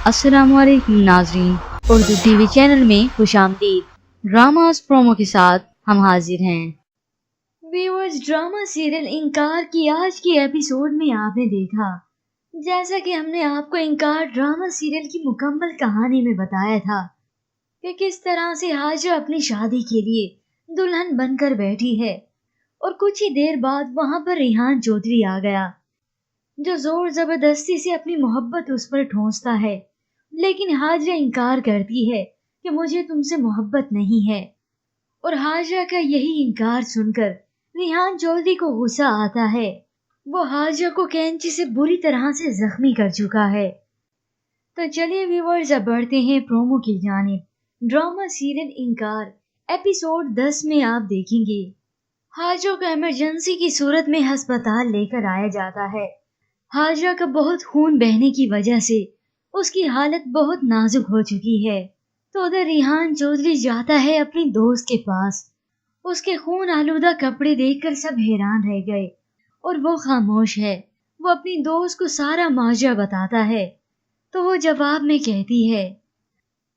अस्सलाम वालेकुम नाजरीन, उर्दू टीवी चैनल में खुशामदीद। ड्रामास प्रोमो के साथ हम हाजिर हैं। व्यूअर्स, ड्रामा सीरियल इंकार की आज की एपिसोड में आपने देखा, जैसा कि हमने आपको इंकार ड्रामा सीरियल की मुकम्मल कहानी में बताया था कि किस तरह से हाजरा अपनी शादी के लिए दुल्हन बनकर बैठी है और कुछ ही देर बाद वहां पर रेहान चौधरी आ गया, जो जोर जबरदस्ती से अपनी मोहब्बत उस पर ठोंसता है। लेकिन हाजरा इनकार करती है कि मुझे तुमसे मोहब्बत नहीं है, और हाजरा का यही इनकार सुनकर रेहान चौधरी को गुस्सा आता है। वो हाजरा को कैंची से बुरी तरह से जख्मी कर चुका है। तो चलिए व्यूअर्स, अब बढ़ते हैं प्रोमो की जानिब। ड्रामा सीरियल इंकार एपिसोड 10 में आप देखेंगे हाजरा को इमरजेंसी की सूरत में अस्पताल लेकर आया जाता है। हाजरा का बहुत खून बहने की वजह से उसकी हालत बहुत नाजुक हो चुकी है। तो उधर रेहान चौधरी जाता है अपनी दोस्त के पास। उसके खून आलूदा कपड़े देखकर सब हैरान रह गए और वो खामोश है। वो अपनी दोस्त को सारा माजरा बताता है, तो वो जवाब में कहती है,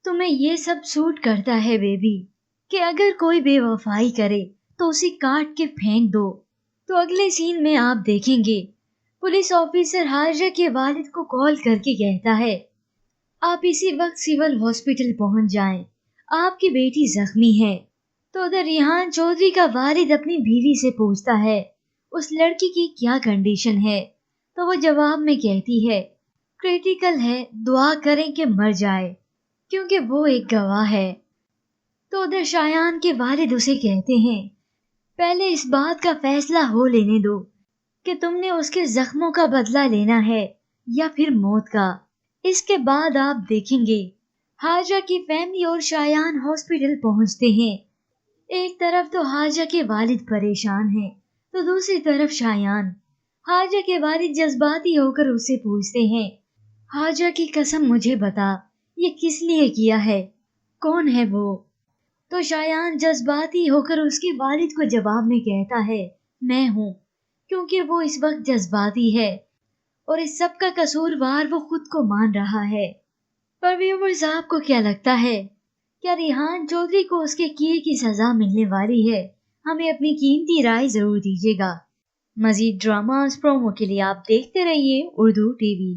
तुम्हें ये सब सूट करता है बेबी, कि अगर कोई बेवफाई करे तो उसे काट के फेंक दो। तो अगले सीन में आप देखेंगे पुलिस ऑफिसर हाजरा के वालिद को कॉल करके कहता है, आप इसी वक्त सिविल हॉस्पिटल पहुंच जाएं, आपकी बेटी जख्मी है। तो उधर रेहान चौधरी का वालिद अपनी बीवी से पूछता है उस लड़की की क्या कंडीशन है। तो वो जवाब में कहती है, क्रिटिकल है, दुआ करें कि मर जाए, क्योंकि वो एक गवाह है। तो उधर शायान के वालिद उसे कहते हैं, पहले इस बात का फैसला हो लेने दो कि तुमने उसके जख्मों का बदला लेना है या फिर मौत का। इसके बाद आप देखेंगे हाजरा की फैमिली और शायान हॉस्पिटल पहुंचते हैं। एक तरफ तो हाजरा के वालिद परेशान हैं, तो दूसरी तरफ शायान। हाजरा के वालिद जज्बाती होकर उससे पूछते हैं, हाजरा की कसम मुझे बता, ये किस लिए किया है, कौन है वो। तो शायान जज्बाती होकर उसके वालिद को जवाब में कहता है, मैं हूँ, क्योंकि वो इस वक्त जज्बाती है और इस सब का कसूरवार वो खुद को मान रहा है। पर व्यूअर्स, आपको क्या लगता है, क्या रेहान चौधरी को उसके किए की सजा मिलने वाली है? हमें अपनी कीमती राय जरूर दीजिएगा। मजीद ड्रामास प्रोमो के लिए आप देखते रहिए उर्दू टीवी।